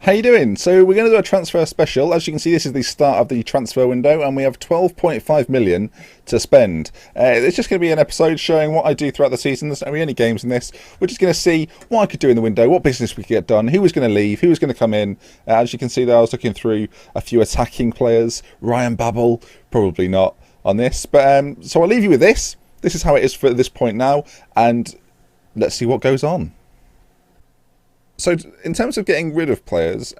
How you doing? So we're going to do a transfer special. As you can see, this is the start of the transfer window, and we have 12.5 million to spend. It's just going to be an episode showing what I do throughout the season. There's not really any games in this. We're just going to see what I could do in the window, what business we could get done, who was going to leave, who was going to come in. As you can see there, I was looking through a few attacking players. Ryan Babel, probably not on this. But so I'll leave you with this. This is how it is for this point now, and let's see what goes on. So in terms of getting rid of players,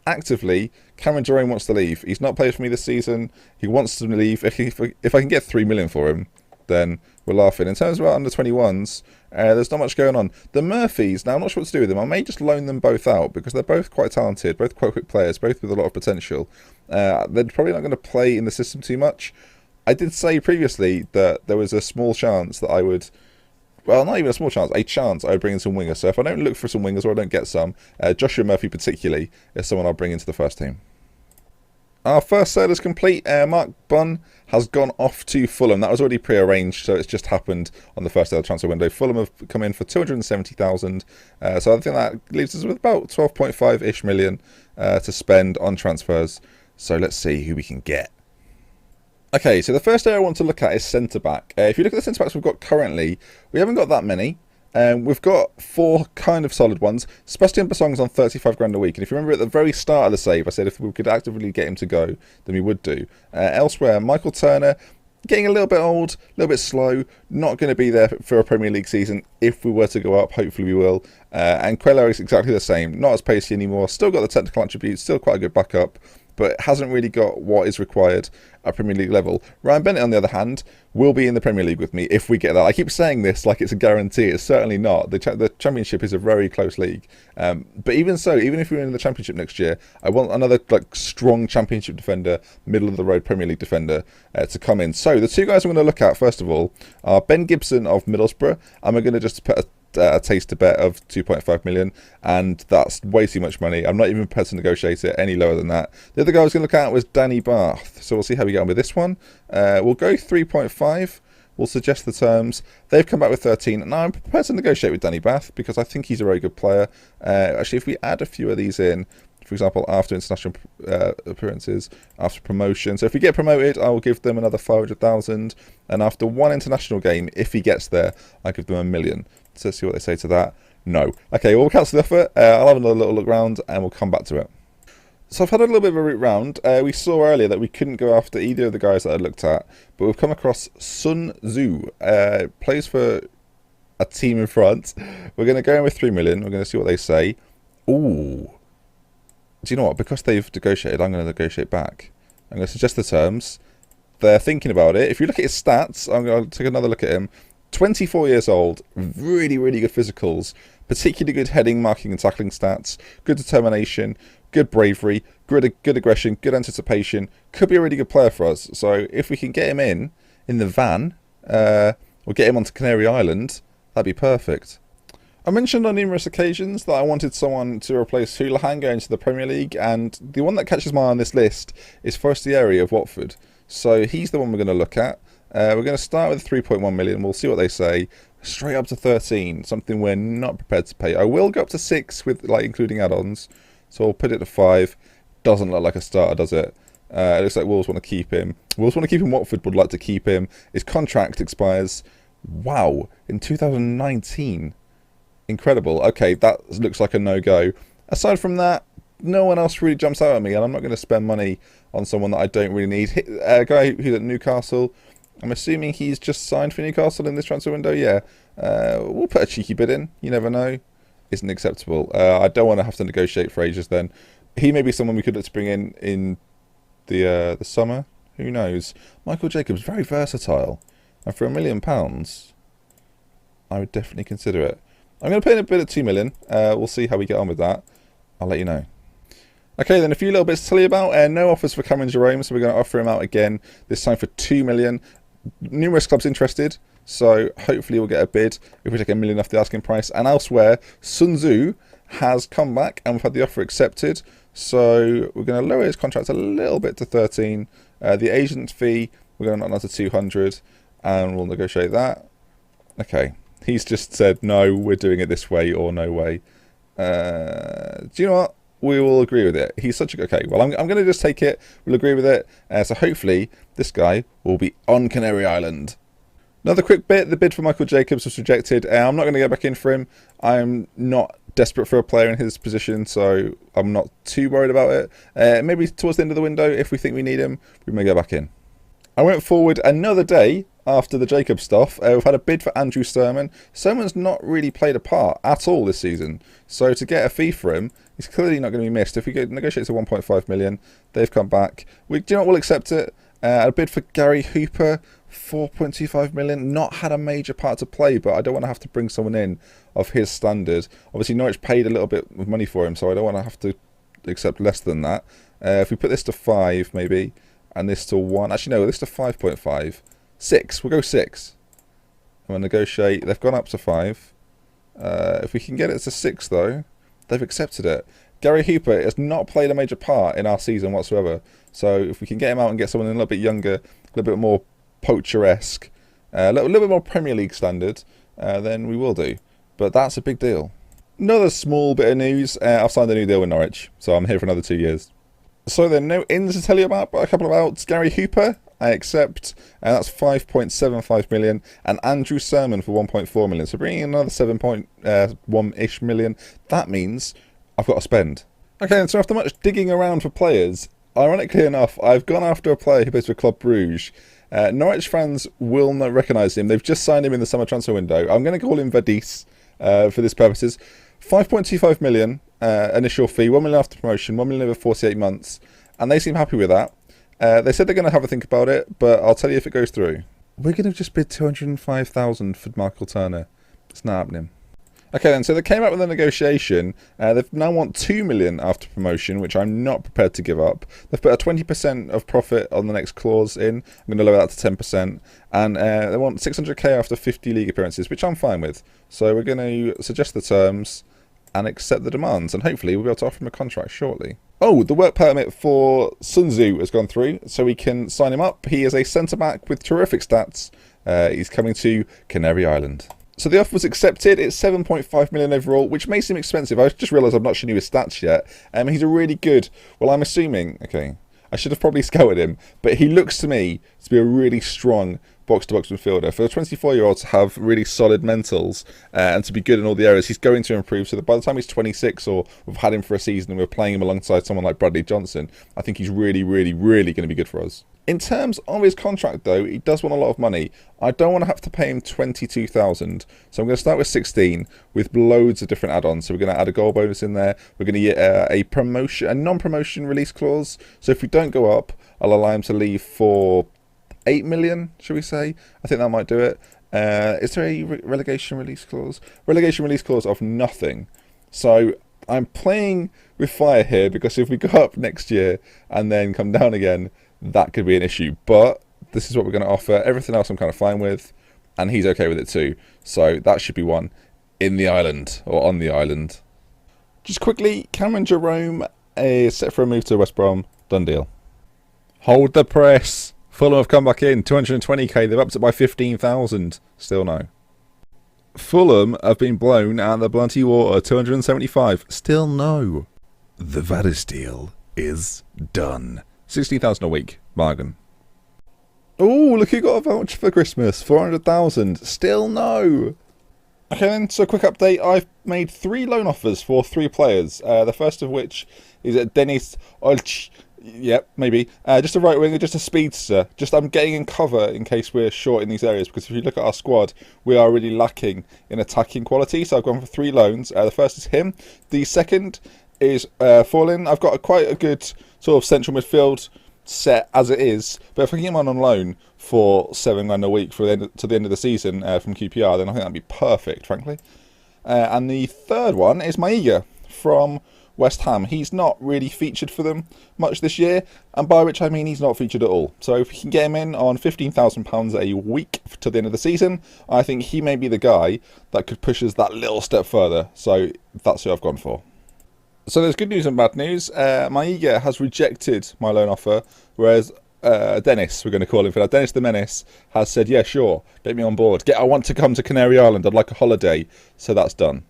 actively, Canary wants to leave. He's not played for me this season. He wants to leave. If I can get 3 million for him, then we're laughing. In terms of our under 21s, there's not much going on. The Murphys, now I'm not sure what to do with them. I may just loan them both out because they're both quite talented, both quite quick players, both with a lot of potential. They're probably not going to play in the system too much. I did say previously that there was a small chance that I would... Well, not even a small chance, a chance I would bring in some wingers. So if I don't look for some wingers or I don't get some, Joshua Murphy particularly is someone I'll bring into the first team. Our first sale is complete. Mark Bunn has gone off to Fulham. That was already pre-arranged, so it's just happened on the first day of the transfer window. Fulham have come in for 270,000. So I think that leaves us with about 12.5-ish million to spend on transfers. So let's see who we can get. Okay, so the first area I want to look at is centre-back. If you look at the centre-backs we've got currently, we haven't got that many. We've got 4 kind of solid ones. Sebastian Bassong's on 35 grand a week. And if you remember at the very start of the save, I said if we could actively get him to go, then we would do. Elsewhere, Michael Turner, getting a little bit old, a little bit slow, not going to be there for a Premier League season. If we were to go up, hopefully we will. And Queller is exactly the same. Not as pacey anymore, still got the technical attributes, still quite a good backup, but hasn't really got what is required at Premier League level. Ryan Bennett, on the other hand, will be in the Premier League with me if we get that. I keep saying this like it's a guarantee. It's certainly not. The Championship is a very close league. But even so, even if we're in the Championship next year, I want another strong Championship defender, middle-of-the-road Premier League defender to come in. So the 2 guys I'm going to look at, first of all, are Ben Gibson of Middlesbrough, and we're going to just put a taster bet of 2.5 million, and that's way too much money. I'm not even prepared to negotiate it any lower than that. The other guy I was going to look at was Danny Bath, so we'll see how we get on with this one. We'll go 3.5. We'll suggest the terms. They've come back with 13. Now I'm prepared to negotiate with Danny Bath because I think he's a very good player. Actually, if we add a few of these in, for example, after international appearances, after promotion. So if we get promoted, I will give them another 500,000. And after 1 international game, if he gets there, I give them 1 million. So let's see what they say to that. No. Okay, well, we'll cancel the offer. I'll have another little look round and we'll come back to it. So I've had a little bit of a route round. We saw earlier that we couldn't go after either of the guys that I looked at, but we've come across Sun Tzu. Plays for a team in France. We're going to go in with 3 million. We're going to see what they say. Ooh. Do you know what? Because they've negotiated, I'm going to negotiate back. I'm going to suggest the terms. They're thinking about it. If you look at his stats, I'm going to take another look at him. 24 years old, really, really good physicals, particularly good heading, marking and tackling stats, good determination, good bravery, good aggression, good anticipation. Could be a really good player for us. So if we can get him in the van, or get him onto Canary Island, that'd be perfect. I mentioned on numerous occasions that I wanted someone to replace Houlihan going to the Premier League, and the one that catches my eye on this list is Forestieri of Watford. So he's the one we're going to look at. We're going to start with 3.1 million. We'll see what they say. Straight up to 13, something we're not prepared to pay. I will go up to 6 with including add-ons. So I'll put it to 5. Doesn't look like a starter, does it? It looks like Wolves want to keep him. Wolves want to keep him. Watford would like to keep him. His contract expires, wow, in 2019. Incredible. Okay, that looks like a no-go. Aside from that, no one else really jumps out at me, and I'm not going to spend money on someone that I don't really need. A guy who's at Newcastle, I'm assuming he's just signed for Newcastle in this transfer window. Yeah, we'll put a cheeky bid in. You never know. Isn't acceptable. I don't want to have to negotiate for ages then. He may be someone we could look to bring in the summer. Who knows? Michael Jacobs, very versatile. And for £1 million, I would definitely consider it. I'm going to put in a bid at 2 million. We'll see how we get on with that. I'll let you know. Okay, then a few little bits to tell you about. No offers for Cameron Jerome, so we're going to offer him out again, this time for 2 million. Numerous clubs interested, so hopefully we'll get a bid if we take 1 million off the asking price. And elsewhere, Sun Tzu has come back and we've had the offer accepted. So we're going to lower his contract a little bit to 13. The agent fee, we're going to knock down to 200 and we'll negotiate that. Okay, he's just said, no, we're doing it this way or no way. Do you know what? we will agree with it. He's such a... Okay, well, I'm going to just take it. We'll agree with it. So hopefully this guy will be on Canary Island. Another quick bit. The bid for Michael Jacobs was rejected. I'm not going to go back in for him. I'm not desperate for a player in his position, so I'm not too worried about it. Maybe towards the end of the window, if we think we need him, we may go back in. I went forward another day after the Jacobs stuff. We've had a bid for Andrew Sermon. Sermon's not really played a part at all this season, so to get a fee for him, he's clearly not going to be missed. If we negotiate to 1.5 million, they've come back. Do you know what, we'll accept it. A bid for Gary Hooper, 4.25 million. Not had a major part to play, but I don't want to have to bring someone in of his standard. Obviously, Norwich paid a little bit of money for him, so I don't want to have to accept less than that. If we put this to 5, maybe, and this to 1. Actually, no, this to 5.5. 6. We'll go 6. We'll negotiate. They've gone up to 5. If we can get it to 6, though, they've accepted it. Gary Hooper has not played a major part in our season whatsoever. So if we can get him out and get someone a little bit younger, a little bit more poacher-esque, a little bit more Premier League standard, then we will do. But that's a big deal. Another small bit of news. I've signed a new deal with Norwich, so I'm here for another 2 years. So there are no ins to tell you about, but a couple of outs. Gary Hooper, I accept, and that's 5.75 million, and Andrew Sermon for 1.4 million. So bringing in another 7.1-ish million, that means I've got to spend. Okay, and so after much digging around for players, ironically enough, I've gone after a player who plays for Club Bruges. Norwich fans will not recognise him. They've just signed him in the summer transfer window. I'm going to call him Vadis for this purposes. 5.25 million initial fee, 1 million after promotion, 1 million over 48 months, and they seem happy with that. They said they're going to have a think about it, but I'll tell you if it goes through. We're going to just bid 205,000 for Michael Turner. It's not happening. Okay then, so they came up with a negotiation. They now want 2 million after promotion, which I'm not prepared to give up. They've put a 20% of profit on the next clause in. I'm going to lower that to 10%. And they want 600k after 50 league appearances, which I'm fine with. So we're going to suggest the terms and accept the demands, and hopefully we'll be able to offer him a contract shortly. Oh, the work permit for Sun Tzu has gone through, so we can sign him up. He is a centre-back with terrific stats. He's coming to Canary Island. So the offer was accepted. It's 7.5 million overall, which may seem expensive. I just realised I've not shown you his stats yet. He's a really good, well, I'm assuming, okay, I should have probably scouted him, but he looks to me to be a really strong box-to-box midfielder. For a 24-year-old to have really solid mentals and to be good in all the areas, he's going to improve. So that by the time he's 26, or we've had him for a season and we're playing him alongside someone like Bradley Johnson, I think he's really, really, really going to be good for us. In terms of his contract, though, he does want a lot of money. I don't want to have to pay him 22,000, so I'm going to start with 16 with loads of different add-ons. So we're going to add a goal bonus in there. We're going to get a non-promotion release clause. So if we don't go up, I'll allow him to leave for 8 million, should we say? I think that might do it. Is there a relegation release clause? Relegation release clause of nothing. So I'm playing with fire here, because if we go up next year and then come down again, that could be an issue. But this is what we're going to offer. Everything else I'm kind of fine with, and he's okay with it too. So that should be one in the island, or on the island. Just quickly, Cameron Jerome is set for a move to West Brom. Done deal. Hold the press. Fulham have come back in, 220k, they've upped it by 15,000, still no. Fulham have been blown out of the bloody water, 275, still no. The Vadis deal is done. 16,000 a week, bargain. Oh, look who got a voucher for Christmas, 400,000, still no. Okay then, so quick update, I've made 3 loan offers for 3 players, the first of which is Denis Olch. Yep, maybe. Just a right winger, just a speedster. I'm getting in cover in case we're short in these areas, because if you look at our squad, we are really lacking in attacking quality. So I've gone for 3 loans. The first is him. The second is Fallen. I've got quite a good sort of central midfield set as it is, but if I can get him on loan for £7 a week to the end of the season from QPR, then I think that'd be perfect, frankly. And the third one is Maiga from West Ham. He's not really featured for them much this year, and by which I mean he's not featured at all. So if we can get him in on £15,000 a week to the end of the season, I think he may be the guy that could push us that little step further. So that's who I've gone for. So there's good news and bad news. Maiga has rejected my loan offer, whereas Dennis, we're going to call him for that, Dennis the Menace, has said, yeah, sure, get me on board. I want to come to Canary Island. I'd like a holiday. So that's done.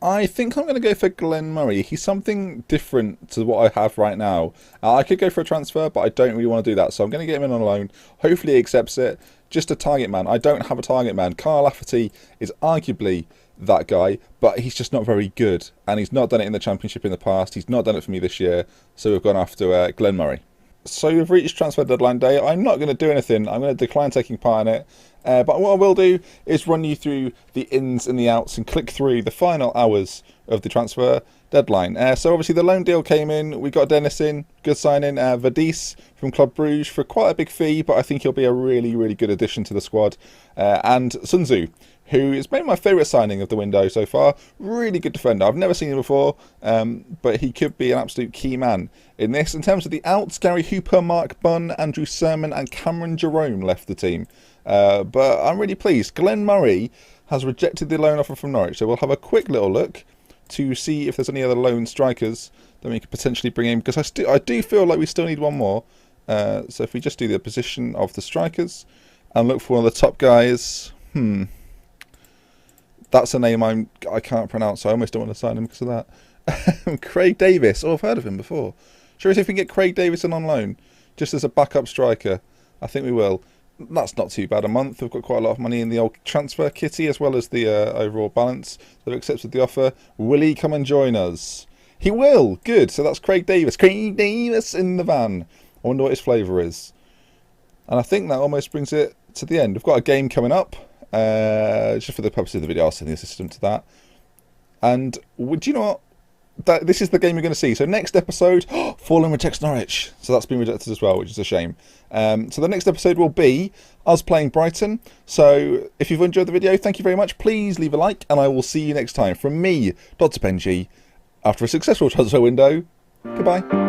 I think I'm going to go for Glenn Murray. He's something different to what I have right now. I could go for a transfer, but I don't really want to do that. So I'm going to get him in on loan. Hopefully he accepts it. Just a target man. I don't have a target man. Carl Lafferty is arguably that guy, but he's just not very good. And he's not done it in the Championship in the past. He's not done it for me this year. So we've gone after Glenn Murray. So we've reached transfer deadline day. I'm not going to do anything. I'm going to decline taking part in it. But what I will do is run you through the ins and the outs and click through the final hours of the transfer deadline. So obviously the loan deal came in. We got Dennis in. Good signing. Vadis from Club Bruges for quite a big fee, but I think he'll be a really, really good addition to the squad. And Sun Tzu, who is maybe my favourite signing of the window so far. Really good defender. I've never seen him before, but he could be an absolute key man in this. In terms of the outs, Gary Hooper, Mark Bunn, Andrew Sermon and Cameron Jerome left the team. But I'm really pleased. Glenn Murray has rejected the loan offer from Norwich, so we'll have a quick little look to see if there's any other loan strikers that we could potentially bring in, because I do feel like we still need one more. So if we just do the position of the strikers and look for one of the top guys, that's a name I can't pronounce, so I almost don't want to sign him because of that. Craig Davis. Oh, I've heard of him before. Sure, if we can get Craig Davis on loan, just as a backup striker, I think we will. That's not too bad a month. We've got quite a lot of money in the old transfer kitty, as well as the overall balance. They've accepted the offer. Will he come and join us? He will. Good. So that's Craig Davis. Craig Davis in the van. I wonder what his flavour is. And I think that almost brings it to the end. We've got a game coming up. Just for the purpose of the video, I'll send the assistant to that. And would you know what? This is the game you're going to see. So next episode, Fallen rejects Norwich. So that's been rejected as well, which is a shame. So the next episode will be us playing Brighton. So if you've enjoyed the video, thank you very much. Please leave a like, and I will see you next time. From me, Dr. Benji, after a successful transfer window, goodbye.